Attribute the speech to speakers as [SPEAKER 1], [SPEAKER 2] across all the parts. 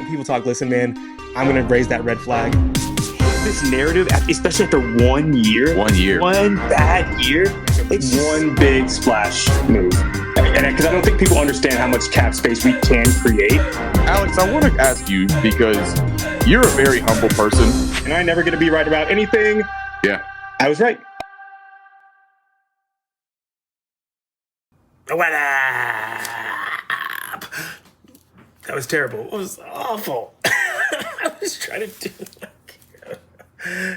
[SPEAKER 1] When people talk, listen, man, I'm going to raise that red flag.
[SPEAKER 2] This narrative, especially after 1 year.
[SPEAKER 3] 1 year.
[SPEAKER 2] One bad year. It's one big splash move. And because I don't think people understand how much cap space we can create.
[SPEAKER 3] Alex, I want to ask you, because you're a very humble person.
[SPEAKER 2] And I'm never going to be right about anything.
[SPEAKER 3] Yeah.
[SPEAKER 2] I was right.
[SPEAKER 1] What up? That was terrible. It was awful. I was trying to do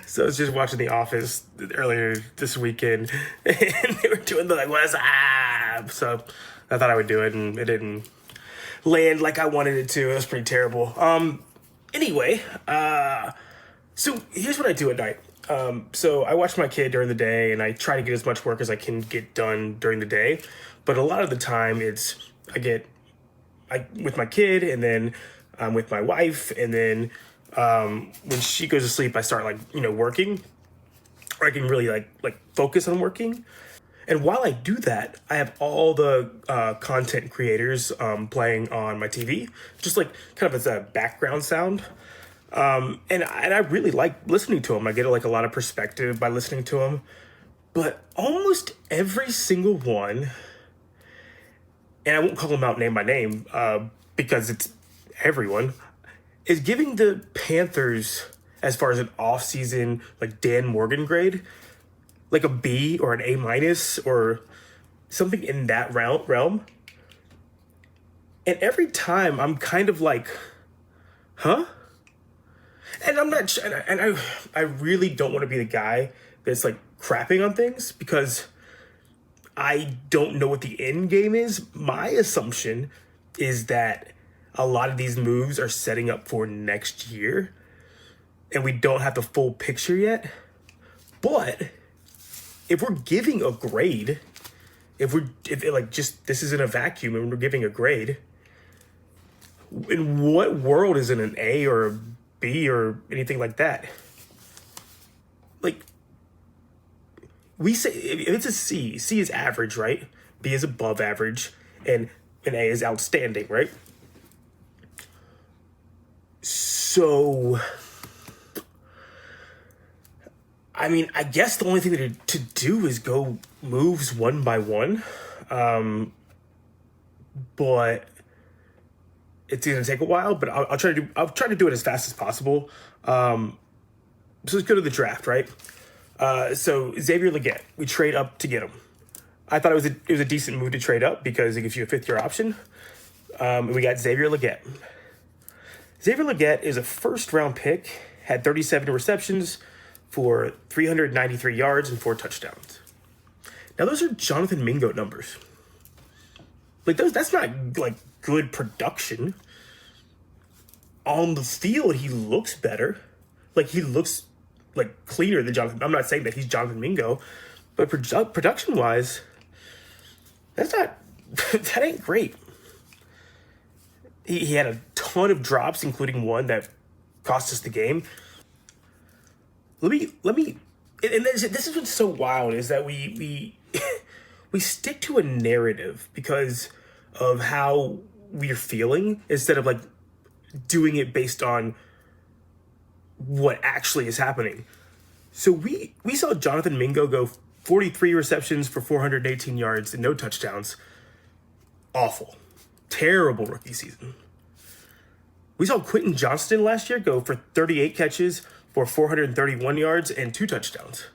[SPEAKER 1] So I was just watching The Office earlier this weekend, and they were doing the what's up? So I thought I would do it, and it didn't land like I wanted it to. It was pretty terrible. Anyway, so here's what I do at night. So I watch my kid during the day, and I try to get as much work as I can get done during the day. But a lot of the time, I with my kid, and then I'm with my wife, and then when she goes to sleep, I start working, or I can really like focus on working. And while I do that, I have all the content creators playing on my TV, just like kind of as a background sound. And I really like listening to them. I get a lot of perspective by listening to them. But almost every single one, and I won't call them out name by name because it's everyone, is giving the Panthers, as far as an off-season Dan Morgan grade, like a B or an A minus or something in that realm. And every time I'm kind of like, huh? And I'm not, and I really don't want to be the guy that's crapping on things, because I don't know what the end game is. My assumption is that a lot of these moves are setting up for next year, and we don't have the full picture yet. But if we're giving a grade, if this is in a vacuum and we're giving a grade, in what world is it an A or a B or anything like that? We say if it's a C, C is average, right? B is above average, and an A is outstanding, right? So, I mean, I guess the only thing to do is go moves one by one. But it's going to take a while, but I'll try to do it as fast as possible. So let's go to the draft, right? So Xavier Legette, we trade up to get him. I thought it was a decent move to trade up because it gives you a 5th-year option. We got Xavier Legette. Xavier Legette is a first-round pick, had 37 receptions for 393 yards and 4 touchdowns. Now, those are Jonathan Mingo numbers. That's not, good production. On the field, he looks better. He looks, cleaner than Jonathan. I'm not saying that he's Jonathan Mingo, but production-wise, that ain't great. He had a ton of drops, including one that cost us the game. Let me, and this is what's so wild, is that we we stick to a narrative because of how we're feeling instead of doing it based on what actually is happening. So we saw Jonathan Mingo go 43 receptions for 418 yards and no touchdowns. Awful. Terrible rookie season. We saw Quentin Johnston last year go for 38 catches for 431 yards and 2 touchdowns.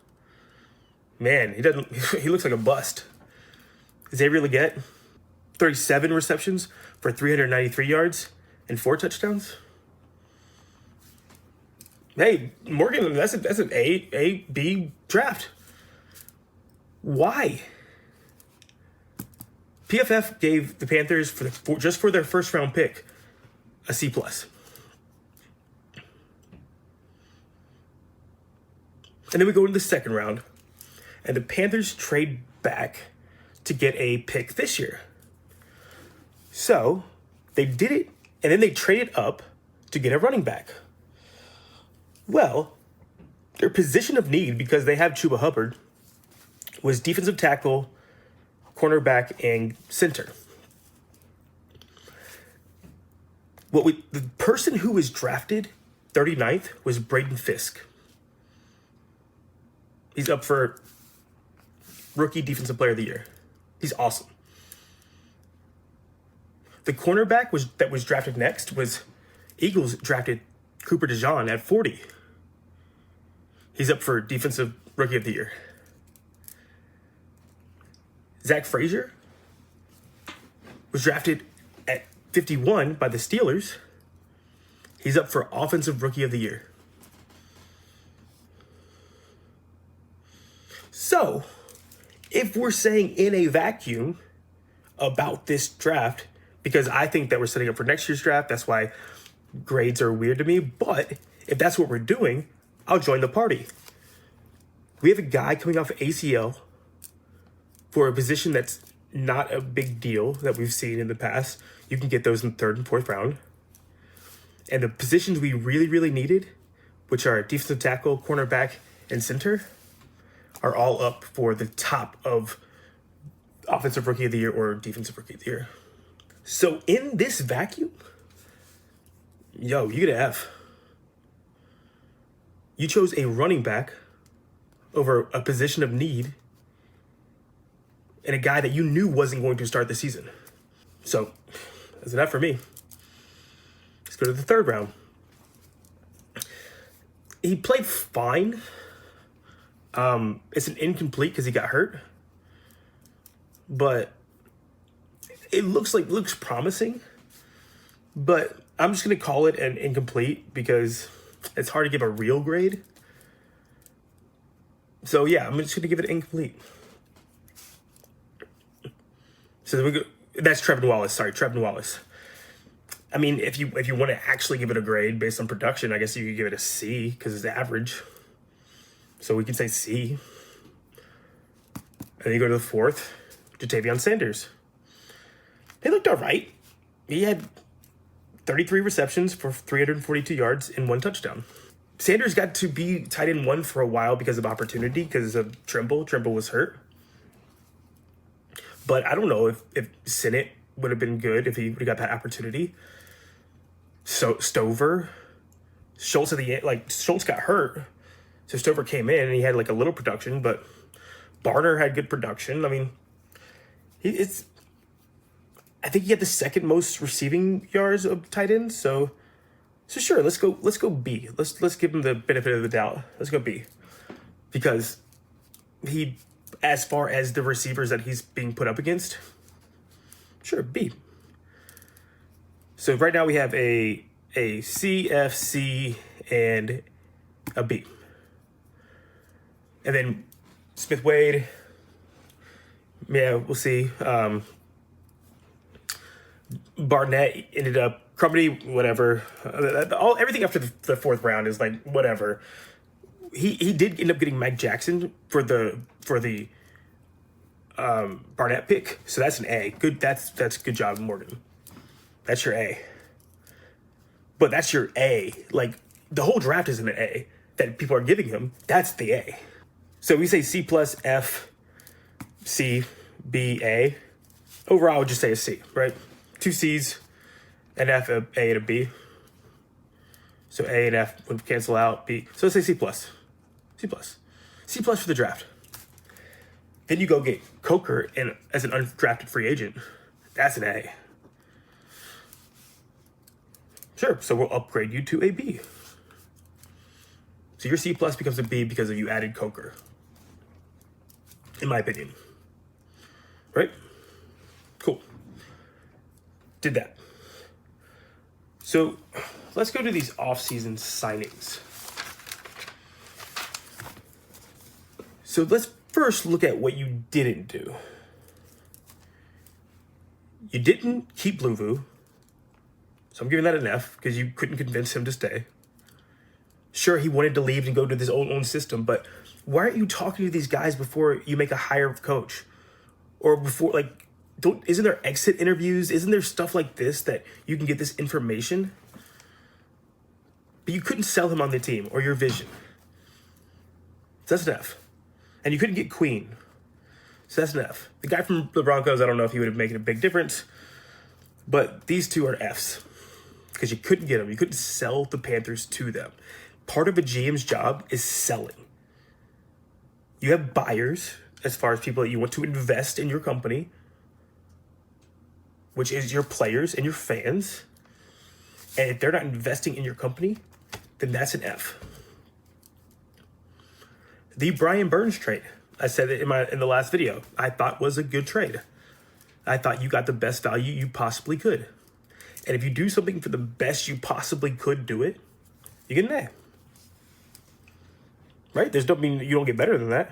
[SPEAKER 1] Man, he looks like a bust. Xavier Legette, 37 receptions for 393 yards and 4 touchdowns. Hey, Morgan, that's an A, B draft. Why? PFF gave the Panthers just for their first round pick a C+. And then we go into the second round, and the Panthers trade back to get a pick this year. So they did it, and then they traded up to get a running back. Well, their position of need, because they have Chuba Hubbard, was defensive tackle, cornerback, and center. The person who was drafted 39th was Braden Fisk. He's up for Rookie Defensive Player of the Year. He's awesome. The cornerback that was drafted next was Eagles drafted Cooper DeJean at 40. He's up for Defensive Rookie of the Year. Zach Frazier was drafted at 51 by the Steelers. He's up for Offensive Rookie of the Year. So, if we're saying in a vacuum about this draft, because I think that we're setting up for next year's draft, that's why grades are weird to me, but if that's what we're doing, I'll join the party. We have a guy coming off ACL for a position that's not a big deal that we've seen in the past. You can get those in the 3rd and 4th round. And the positions we really, really needed, which are defensive tackle, cornerback, and center, are all up for the top of Offensive Rookie of the Year or Defensive Rookie of the Year. So in this vacuum, you get an F. You chose a running back over a position of need and a guy that you knew wasn't going to start the season. So that's an F for me. Let's go to the 3rd round. He played fine. It's an incomplete because he got hurt. But it looks promising. But I'm just going to call it an incomplete because it's hard to give a real grade. So yeah, I'm just going to give it incomplete. So we go. That's Trevin Wallace. Sorry, Trevin Wallace. I mean, if you want to actually give it a grade based on production, I guess you could give it a C because it's average. So we can say C. And then you go to the 4th, Ja'Tavion Sanders. He looked all right. He had 33 receptions for 342 yards and 1 touchdown. Sanders got to be tight end 1 for a while because of opportunity, because of Trimble. Trimble was hurt. But I don't know if Sinnott would have been good if he would have got that opportunity. So Stover, Schultz at the end, Schultz got hurt. So Stover came in and he had a little production, but Barner had good production. I mean, I think he had the 2nd most receiving yards of tight ends. So sure, let's go B. Let's give him the benefit of the doubt. Let's go B. Because as far as the receivers that he's being put up against, sure, B. So right now we have a C, F, C, and a B. And then Smith Wade, yeah, we'll see. Barnett ended up Crumedy, whatever. Everything after the 4th round is whatever. He did end up getting Mike Jackson for the Barnett pick, so that's an A. Good, that's good job, Morgan. That's your A. But that's your A. The whole draft isn't an A that people are giving him. That's the A. So we say C plus, F, C, B, A. Overall, I would just say a C, right? 2 C's, an F, a and a B. So A and F would cancel out. B. So let's say C plus. C plus. C plus for the draft. Then you go get Coker as an undrafted free agent. That's an A. Sure, so we'll upgrade you to a B. So your C plus becomes a B because you added Coker. In my opinion. Right? Cool. Did that. So let's go to these offseason signings. So let's first look at what you didn't do. You didn't keep Luvu. So I'm giving that an F because you couldn't convince him to stay. Sure, he wanted to leave and go to this own system, but why aren't you talking to these guys before you make a hire of coach? Or before, isn't there exit interviews? Isn't there stuff like this that you can get this information? But you couldn't sell him on the team or your vision. So that's an F. And you couldn't get Queen. So that's an F. The guy from the Broncos, I don't know if he would have made a big difference, but these two are Fs. because you couldn't get them. You couldn't sell the Panthers to them. Part of a GM's job is selling. You have buyers, as far as people that you want to invest in your company, which is your players and your fans. And if they're not investing in your company, then that's an F. The Brian Burns trade, I said it in the last video, I thought was a good trade. I thought you got the best value you possibly could. And if you do something for the best you possibly could do it, you get an A. Right? There's no mean you don't get better than that.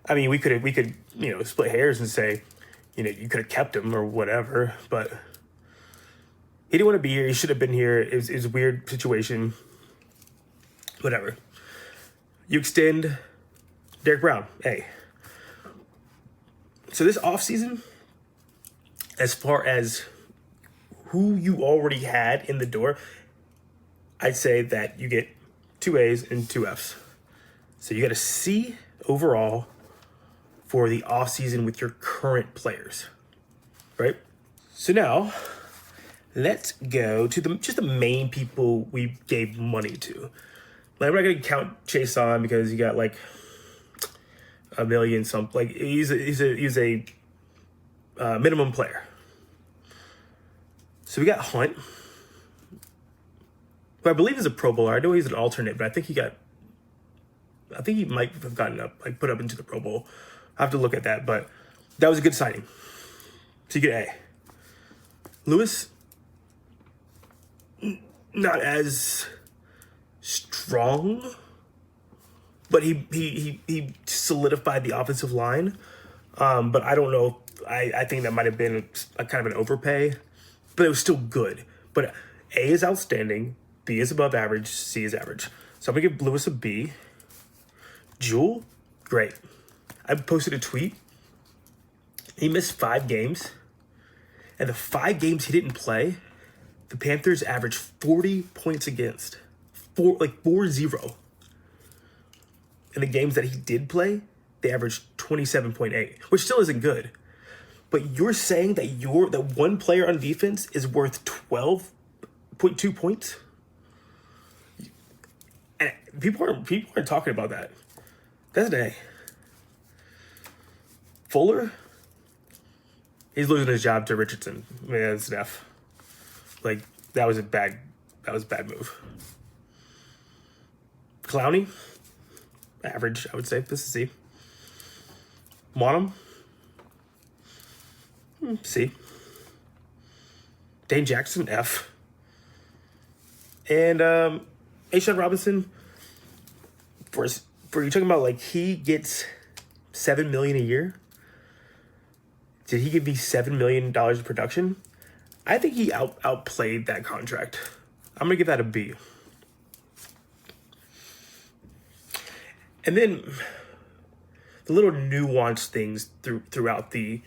[SPEAKER 1] I mean, we could split hairs and say, you could have kept him or whatever, but he didn't want to be here. He should have been here. It was a weird situation. Whatever. You extend Derek Brown, A. So this offseason, as far as who you already had in the door, I'd say that you get 2 A's and 2 F's. So you got a C overall for the offseason with your current players, right? So now, let's go to just the main people we gave money to. Like, I'm not going to count Chase on because he got like $1 million something. Like, he's a minimum player. So we got Hunt, who I believe is a Pro Bowler. I know he's an alternate, but I think he might have gotten put up into the Pro Bowl. I have to look at that, but that was a good signing. So you get A. Lewis, not as strong, but he solidified the offensive line. But I don't know. I think that might have been a kind of an overpay, but it was still good. But A is outstanding, B is above average, C is average. So I'm gonna give Lewis a B. Jewel, great. I posted a tweet. He missed 5 games. And the 5 games he didn't play, the Panthers averaged 40 points against. 4-0. And the games that he did play, they averaged 27.8, which still isn't good. But you're saying that that one player on defense is worth 12.2 points? And people aren't talking about that. That's an A. Fuller, he's losing his job to Richardson. I mean, that's an F. Like, that was a bad move. Clowney, average, I would say. This is C. Want him? C. Dane Jackson, F. And A'Shawn Robinson, for you talking about, like, he gets $7 million a year. Did he give me $7 million of production? I think he outplayed that contract. I'm gonna give that a B. And then the little nuanced things throughout the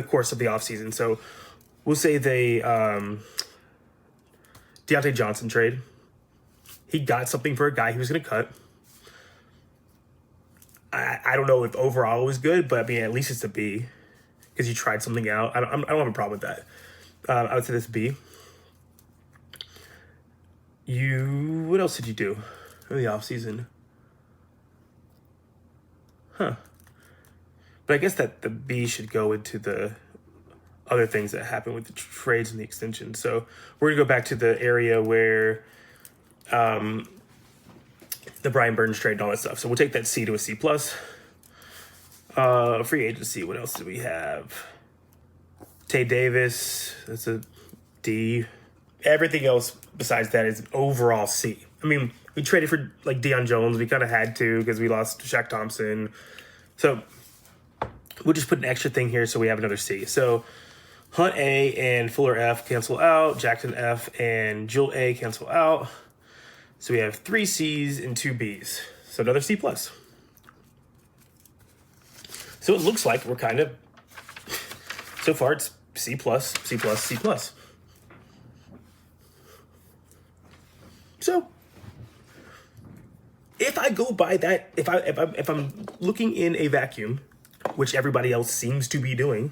[SPEAKER 1] course of the offseason. So we'll say the Deontay Johnson trade. He got something for a guy he was going to cut. I don't know if overall it was good, but I mean, at least it's a B because you tried something out. I don't have a problem with that. I would say this B. What else did you do in the offseason? Huh. But I guess that the B should go into the other things that happened with the trades and the extension. So we're going to go back to the area where the Brian Burns trade and all that stuff. So we'll take that C to a C+. Free agency, what else do we have? Tay Davis, that's a D. Everything else besides that is an overall C. I mean, we traded for like Deion Jones. We kind of had to because we lost Shaq Thompson. So we'll just put an extra thing here so we have another C. So Hunt A and Fuller F cancel out. Jackson F and Jewel A cancel out. So we have 3 C's and 2 B's. So another C+. So it looks like we're kind of, so far it's C+, C+, C+. So if I go by that, if I'm looking in a vacuum, which everybody else seems to be doing,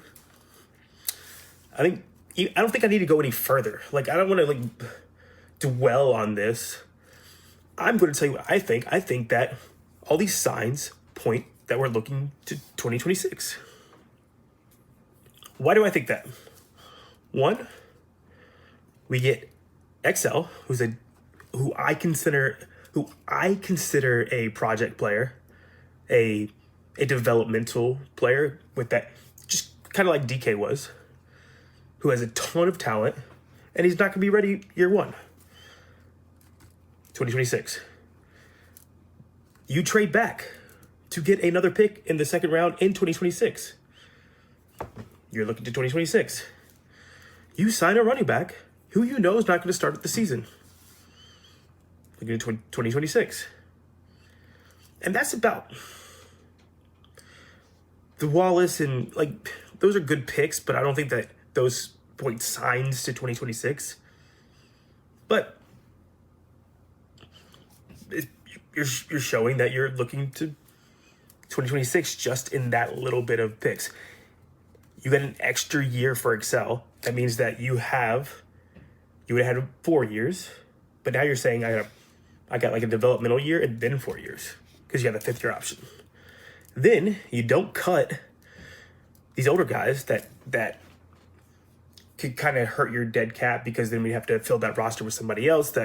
[SPEAKER 1] I don't think I need to go any further. Like, I don't want to like dwell on this. I'm going to tell you what I think. I think that all these signs point that we're looking to 2026. Why do I think that? One, we get XL, who I consider a project player, a developmental player with that, just kind of like DK was, who has a ton of talent, and he's not going to be ready year one. 2026. You trade back to get another pick in the second round in 2026. You're looking to 2026. You sign a running back who you know is not going to start at the season. Looking at 2026. And that's about the Wallace and like those are good picks, but I don't think that those point signs to 2026. But you're showing that you're looking to 2026 just in that little bit of picks. You get an extra year for Excel. That means that you would have had 4 years, but now you're saying I got like a developmental year and then 4 years because you have the 5th year option. Then you don't cut these older guys that could kind of hurt your dead cap, because then we have to fill that roster with somebody else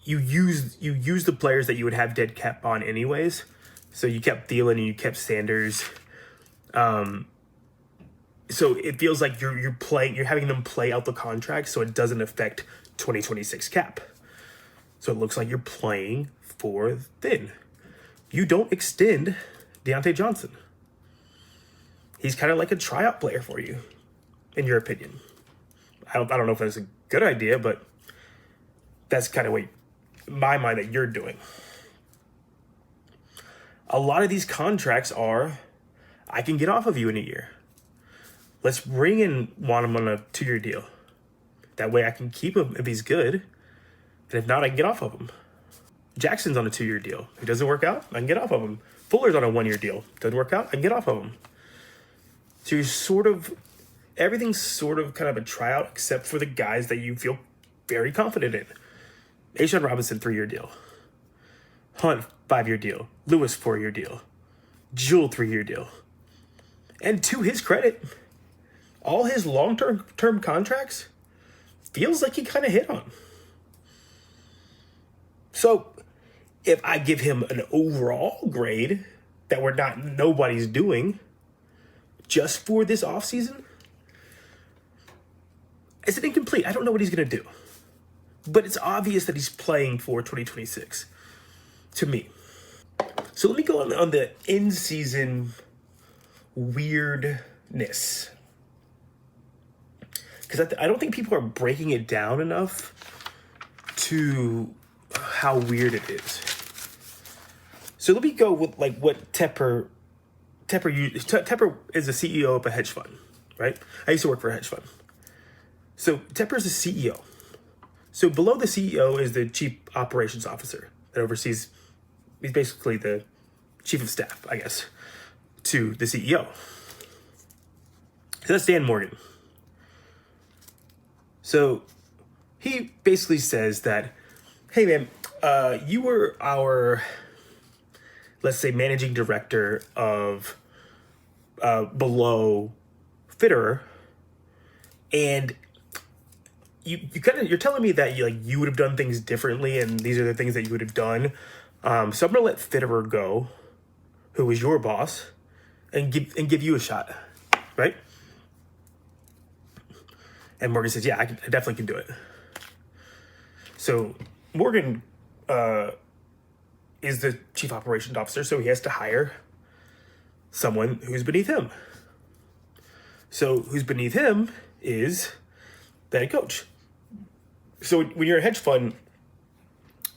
[SPEAKER 1] you use the players that you would have dead cap on anyways. So you kept Thielen and you kept Sanders. So it feels like you're having them play out the contract so it doesn't affect 2026 cap. So it looks like you're playing for thin. You don't extend Deontay Johnson. He's kind of like a tryout player for you, in your opinion. I don't know if that's a good idea, but that's kind of what, in my mind, that you're doing. A lot of these contracts are, I can get off of you in a year. Let's bring in Wanham on a 2-year deal. That way I can keep him if he's good. And if not, I can get off of him. Jackson's on a 2-year deal. If it doesn't work out, I can get off of him. Fuller's on a 1-year deal. Doesn't work out, I can get off of him. So you're everything's sort of kind of a tryout, except for the guys that you feel very confident in. A'Shaun Robinson, 3-year deal. Hunt, 5-year deal. Lewis, 4-year deal. Jewell, 3-year deal. And to his credit, all his long-term contracts feels like he kind of hit on. So if I give him an overall grade that nobody's doing just for this offseason, it's an incomplete. I don't know what he's going to do. But it's obvious that he's playing for 2026 to me. So let me go on the in-season weirdness. Because I don't think people are breaking it down enough to how weird it is. So let me go with like what Tepper is the CEO of a hedge fund, right? I used to work for a hedge fund. So Tepper's the CEO. So below the CEO is the chief operations officer that oversees, he's basically the chief of staff, I guess, to the CEO. So that's Dan Morgan. So he basically says that, hey man, you were our, let's say, managing director of below Fitterer, and you're telling me that you would have done things differently, and these are the things that you would have done. So I'm gonna let Fitterer go, who was your boss, and give you a shot, right? And Morgan says, yeah, I definitely can do it. So Morgan is the chief operations officer, so he has to hire someone who's beneath him. So who's beneath him is the head coach. So when you're a hedge fund,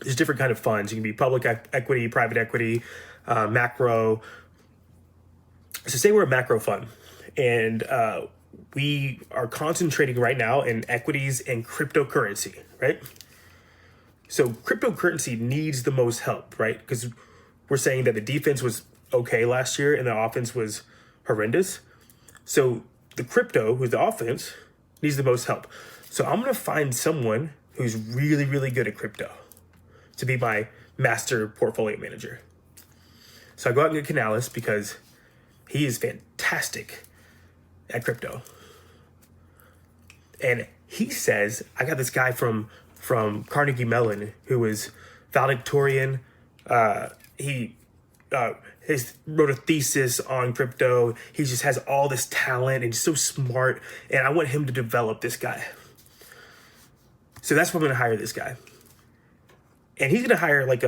[SPEAKER 1] there's different kind of funds. You can be public equity, private equity, macro. So say we're a macro fund, and we are concentrating right now in equities and cryptocurrency, right? So cryptocurrency needs the most help, right? Because we're saying that the defense was okay last year and the offense was horrendous. So the crypto, who's the offense, needs the most help. So I'm going to find someone who's really, really good at crypto to be my master portfolio manager. So I go out and get Canales because he is fantastic at crypto. And he says, I got this guy from Carnegie Mellon who is valedictorian. He wrote a thesis on crypto. He just has all this talent and he's so smart. And I want him to develop this guy. So that's why I'm going to hire this guy. And he's going to hire like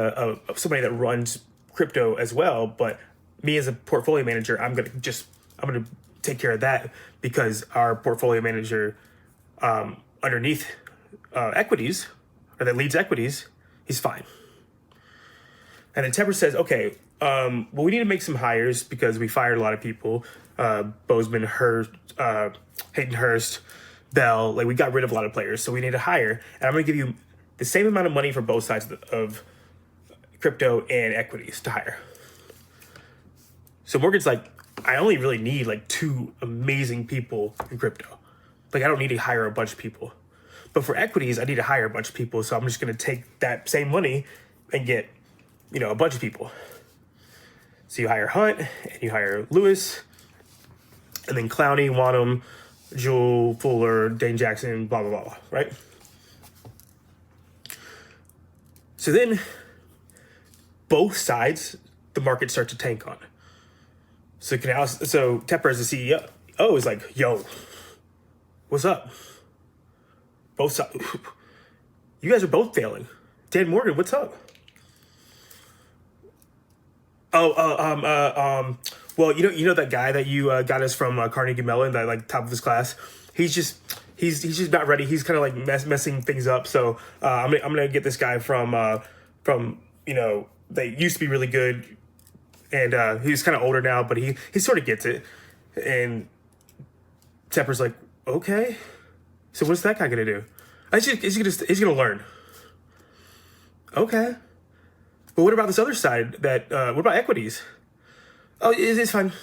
[SPEAKER 1] somebody that runs crypto as well. But me as a portfolio manager, I'm going to take care of that because our portfolio manager underneath equities, or that leads equities, he's fine. And then Tepper says, okay, well, we need to make some hires because we fired a lot of people. Bozeman, Hurst, Hayden Hurst, Bell, like we got rid of a lot of players. So we need to hire. And I'm going to give you the same amount of money for both sides of crypto and equities to hire. So Morgan's like, I only really need like 2 amazing people in crypto. Like I don't need to hire a bunch of people. But for equities, I need to hire a bunch of people. So I'm just going to take that same money and get, a bunch of people. So you hire Hunt and you hire Lewis and then Clowney, Wanham, Jewel, Fuller, Dane Jackson, blah, blah, blah, right? So then both sides, the market starts to tank on. So Tepper as the CEO is like, yo, what's up? Both sides. You guys are both failing. Dan Morgan, what's up? Well, you know that guy that you got us from Carnegie Mellon, that like top of his class. He's just not ready. He's kind of like messing things up. So I'm gonna get this guy from they used to be really good, and he's kind of older now, but he sort of gets it. And Tepper's like, okay, so what's that guy gonna do? He's gonna learn. Okay. But what about this other side? What about equities? Oh, it's fine.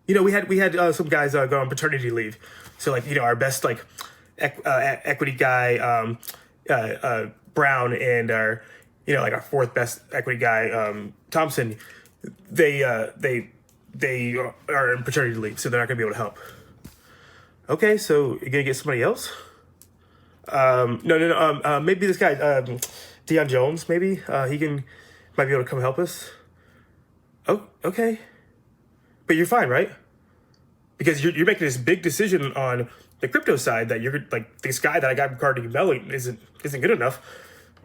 [SPEAKER 1] We had some guys go on paternity leave, so like our best like equity guy, Brown, and our like our 4th best equity guy, Thompson. They are in paternity leave, so they're not gonna be able to help. Okay, so you're gonna get somebody else? No. Maybe this guy, Deion Jones. Maybe he might be able to come help us. Oh, okay. But you're fine, right? Because you're making this big decision on the crypto side that you're like this guy that I got from Carnegie Mellon isn't good enough,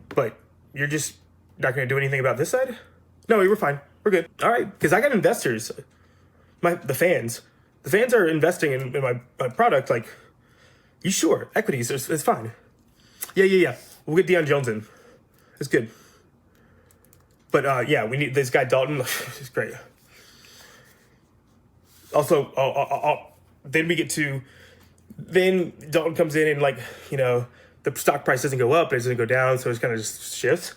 [SPEAKER 1] but you're just not going to do anything about this side? No, we're fine. We're good. All right, because I got investors, the fans. The fans are investing in my product. Like, you sure? Equities, it's fine. Yeah. We'll get Deion Jones in. It's good. But we need this guy Dalton. He's great. Also, then Dalton comes in and the stock price doesn't go up, it doesn't go down, so it's kind of just shifts.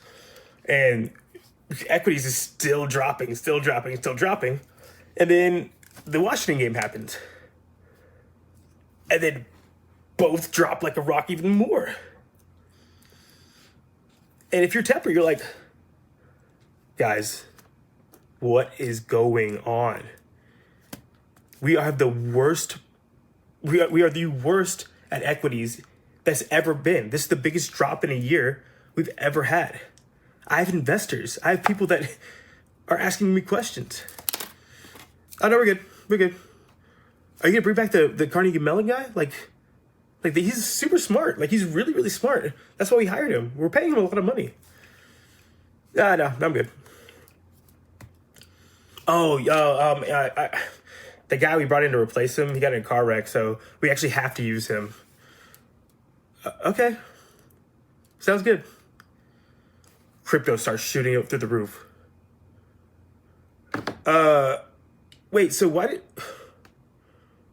[SPEAKER 1] And equities is still dropping. And then the Washington game happens. And then both drop like a rock even more. And if you're Tepper, you're like, guys, what is going on? We are the worst. We are the worst at equities that's ever been. This is the biggest drop in a year we've ever had. I have investors. I have people that are asking me questions. Oh, no, we're good. Are you gonna bring back the Carnegie Mellon guy? Like he's super smart. Like he's really, really smart. That's why we hired him. We're paying him a lot of money. No, I'm good. The guy we brought in to replace him, he got in a car wreck, so we actually have to use him. Okay. Sounds good. Crypto starts shooting up through the roof. Wait, so why did...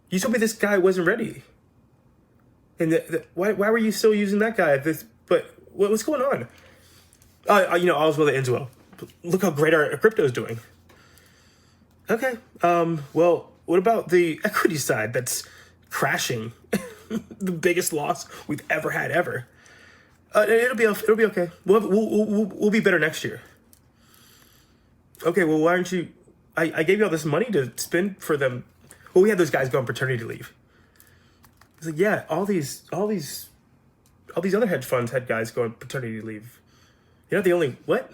[SPEAKER 1] You told me this guy wasn't ready. And why were you still using that guy? But what's going on? All's well that ends well. Look how great our crypto is doing. Okay. Well, what about the equity side that's crashing, the biggest loss we've ever had ever. It'll be okay. We'll be better next year. Okay, well, why aren't you? I gave you all this money to spend for them. Well, we had those guys go on paternity leave. It's like, yeah, all these other hedge funds had guys go on paternity leave. You're not the only what?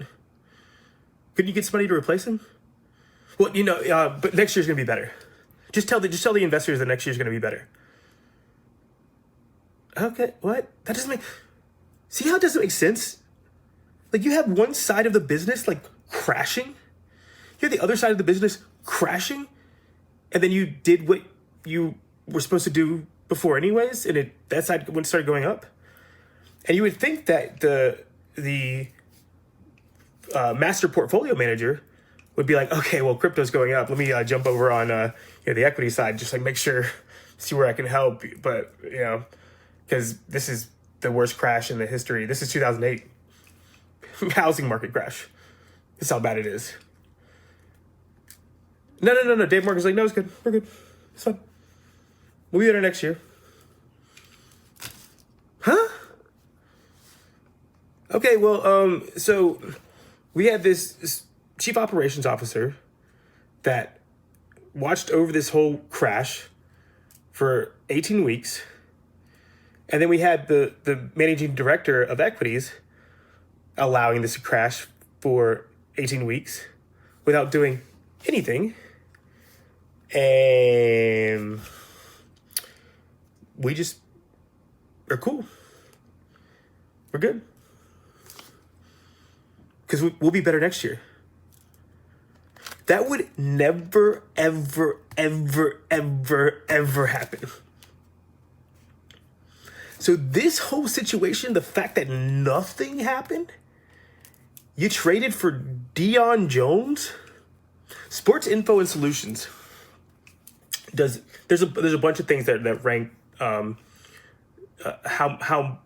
[SPEAKER 1] Couldn't you get somebody to replace him? Well, but next year's gonna be better. Just tell the investors that next year's gonna be better. Okay, what? That doesn't make. See how it doesn't make sense? Like, you have one side of the business like crashing. You have the other side of the business crashing, and then you did what you were supposed to do before anyways, and that side started going up. And you would think that the master portfolio manager would be like, okay, well, crypto's going up. Let me jump over on the equity side, just like make sure, see where I can help. But because this is the worst crash in the history. This is 2008 housing market crash. This is how bad it is. No. Dave Morgan's like, no, it's good. We're good. It's fine. We'll be better next year. Huh? Okay, well, so we had this chief operations officer that watched over this whole crash for 18 weeks. And then we had the managing director of equities allowing this to crash for 18 weeks without doing anything. And we just are cool. We're good. Because we'll be better next year. That would never, ever, ever, ever, ever happen. So this whole situation, the fact that nothing happened, you traded for Deion Jones, Sports Info and Solutions there's a bunch of things that rank how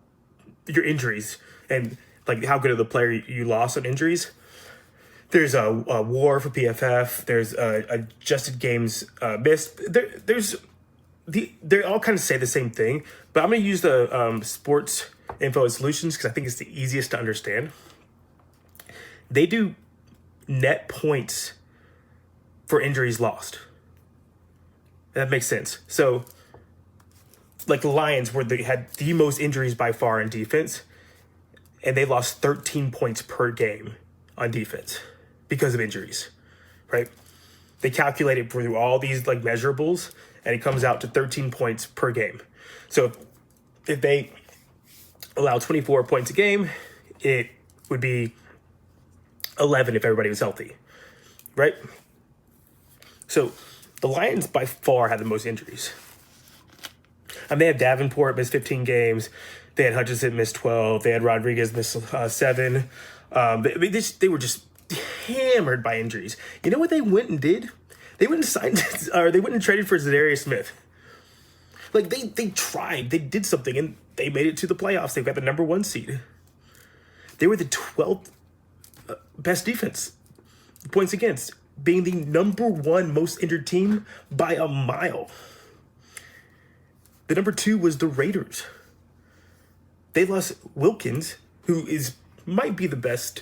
[SPEAKER 1] your injuries and like how good of the player you lost on injuries. There's a WAR for PFF. There's adjusted games missed. They all kind of say the same thing, but I'm going to use the Sports Info and Solutions because I think it's the easiest to understand. They do net points for injuries lost. That makes sense. So, like the Lions, where they had the most injuries by far in defense, and they lost 13 points per game on defense because of injuries, right? They calculated through all these like measurables, and it comes out to 13 points per game. So if they allow 24 points a game, it would be 11 if everybody was healthy, right? So the Lions by far had the most injuries. And they had Davenport miss 15 games. They had Hutchinson miss 12. They had Rodriguez miss 7. They were just hammered by injuries. You know what they went and did? They went and signed, or they went and traded for Zadarius Smith. Like they tried, they did something, and they made it to the playoffs. They got the number 1 seed. They were the 12th best defense, points against, being the number 1 most injured team by a mile. The number 2 was the Raiders. They lost Wilkins, who might be the best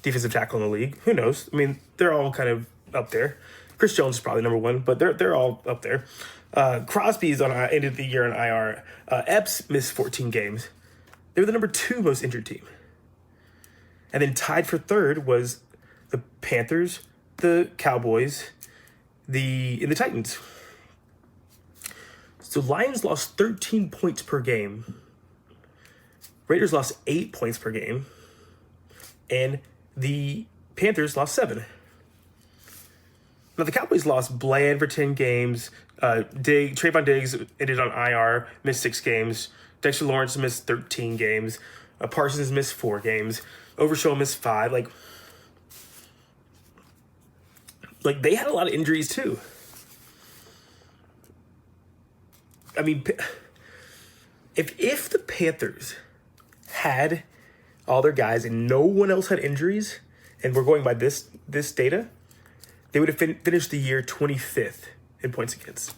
[SPEAKER 1] defensive tackle in the league. Who knows? I mean, they're all kind of up there. Chris Jones is probably number 1, but they're all up there. Crosby's on end of the year on IR. Epps missed 14 games. They were the number 2 most injured team. And then tied for 3rd was the Panthers, the Cowboys, and the Titans. So Lions lost 13 points per game. Raiders lost 8 points per game. And the Panthers lost 7. Now, the Cowboys lost Bland for 10 games. Trayvon Diggs ended on IR, missed 6 games. Dexter Lawrence missed 13 games. Parsons missed 4 games. Overshow missed 5. Like they had a lot of injuries too. I mean, if the Panthers had all their guys and no one else had injuries, and we're going by this data, they would have finished the year 25th in points against.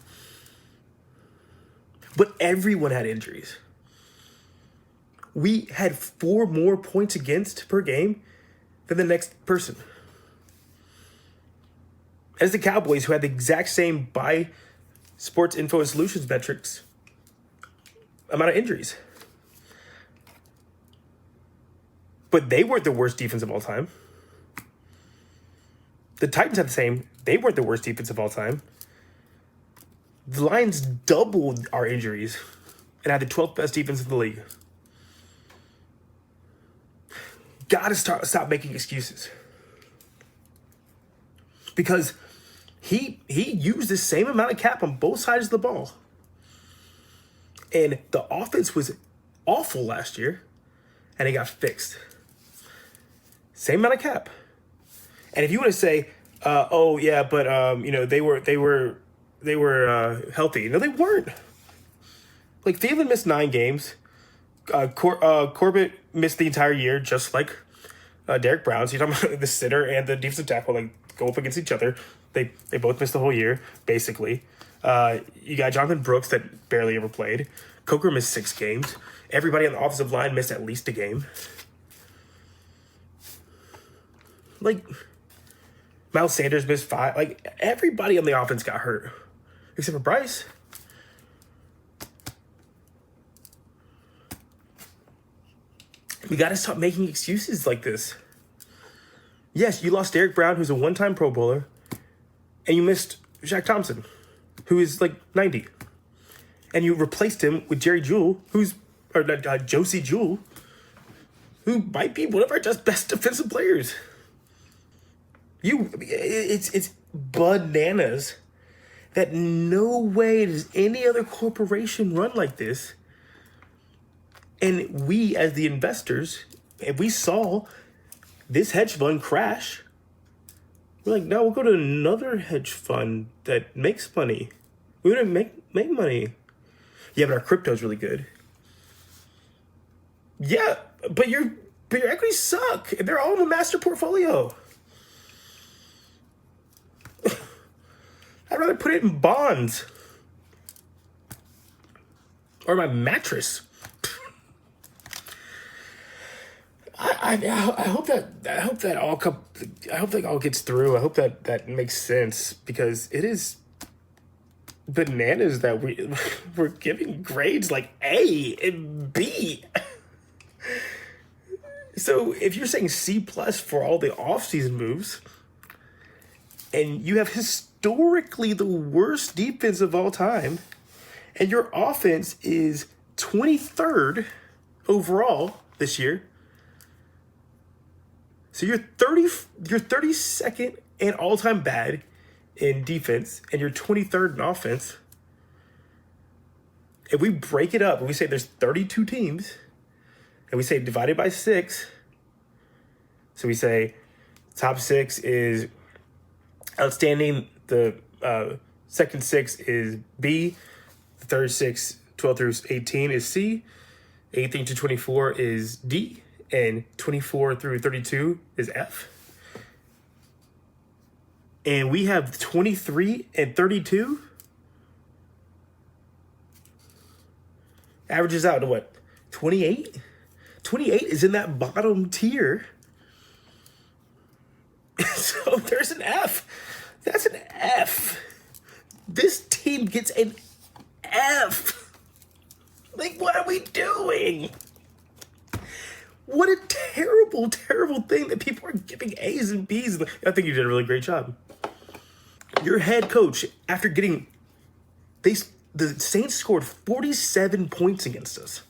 [SPEAKER 1] But everyone had injuries. We had 4 more points against per game than the next person. As the Cowboys, who had the exact same by Sports Info and Solutions metrics amount of injuries. But they weren't the worst defense of all time. The Titans had the same. They weren't the worst defense of all time. The Lions doubled our injuries and had the 12th best defense in the league. Gotta stop making excuses. Because he used the same amount of cap on both sides of the ball. And the offense was awful last year, and it got fixed. Same amount of cap. And if you want to say, oh yeah, but they were healthy. No, they weren't. Like Thielen missed 9 games. Corbett missed the entire year, just like Derek Brown. So you're talking about the center and the defensive tackle like go up against each other. They both missed the whole year, basically. You got Jonathan Brooks that barely ever played. Coker missed 6 games. Everybody on the offensive line missed at least a game. Like, Miles Sanders missed 5. Like, everybody on the offense got hurt. Except for Bryce. We got to stop making excuses like this. Yes, you lost Derek Brown, who's a one-time Pro Bowler. And you missed Shaq Thompson, who is like 90. And you replaced him with Josie Jewell, who might be one of our just best defensive players. It's bananas that no way does any other corporation run like this. And we, as the investors, if we saw this hedge fund crash, we're like, no, we'll go to another hedge fund that makes money. We wouldn't make money. Yeah, but our crypto's really good. Yeah, but your equities suck. They're all in the master portfolio. I'd rather put it in bonds. Or my mattress. I hope that all gets through. I hope that makes sense, because it is bananas that we're giving grades like A and B. So if you're saying C+ for all the offseason moves, and you have historically the worst defense of all time, and your offense is 23rd overall this year, so you're 32nd and all-time bad in defense, and you're 23rd in offense. If we break it up and we say there's 32 teams, and we say divided by 6, so we say top 6 is outstanding, the second 6 is B, the third 6, 12 through 18 is C, 18 to 24 is D, and 24 through 32 is F. And we have 23 and 32. Averages out to what? 28? 28 is in that bottom tier. So there's an F. That's an F. This team gets an F. Like, what are we doing? What a terrible, terrible thing that people are giving A's and B's. I think you did a really great job. Your head coach, after getting... the Saints scored 47 points against us.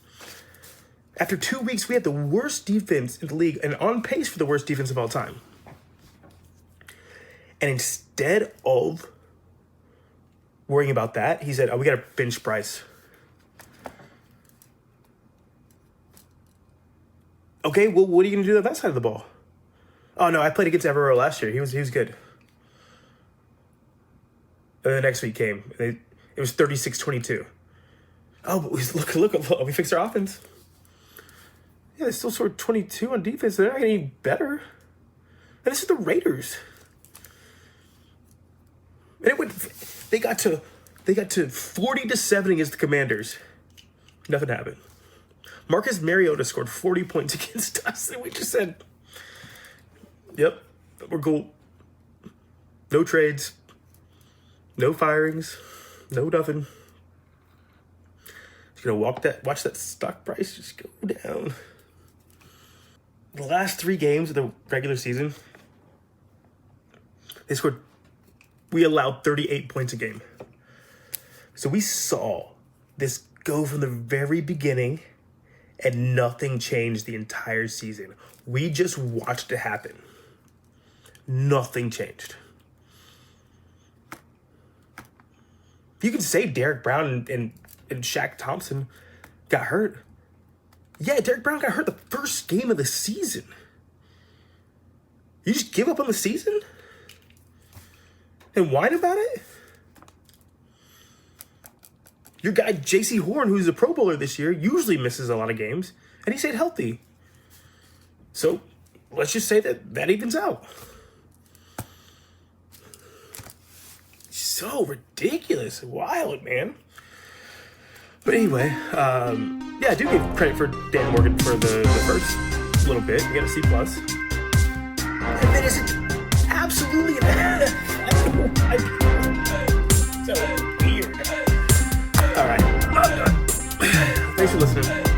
[SPEAKER 1] After 2 weeks, we had the worst defense in the league and on pace for the worst defense of all time. And instead of worrying about that, he said, we got to bench Bryce. Okay, well, what are you going to do on that side of the ball? Oh, no, I played against Evero last year. He was good. And the next week came. It was 36-22. Oh, but look, we fixed our offense. Yeah, they still scored 22 on defense. They're not getting any better. And this is the Raiders. And they got to They got to 40-7 against the Commanders. Nothing happened. Marcus Mariota scored 40 points against us, and we just said, yep, we're cool. No trades, no firings, no nothing. Just gonna watch that stock price just go down. The last 3 games of the regular season, we allowed 38 points a game. So we saw this go from the very beginning, and nothing changed the entire season. We just watched it happen. Nothing changed. You can say Derek Brown and Shaq Thompson got hurt. Yeah, Derek Brown got hurt the first game of the season. You just give up on the season? And whine about it? Your guy, J.C. Horn, who's a Pro Bowler this year, usually misses a lot of games, and he stayed healthy. So let's just say that evens out. So ridiculous. Wild, man. But anyway, I do give credit for Dan Morgan for the first little bit. You got a C+. And then it's absolutely an F. I don't know why. So weird. All right. Thanks for listening.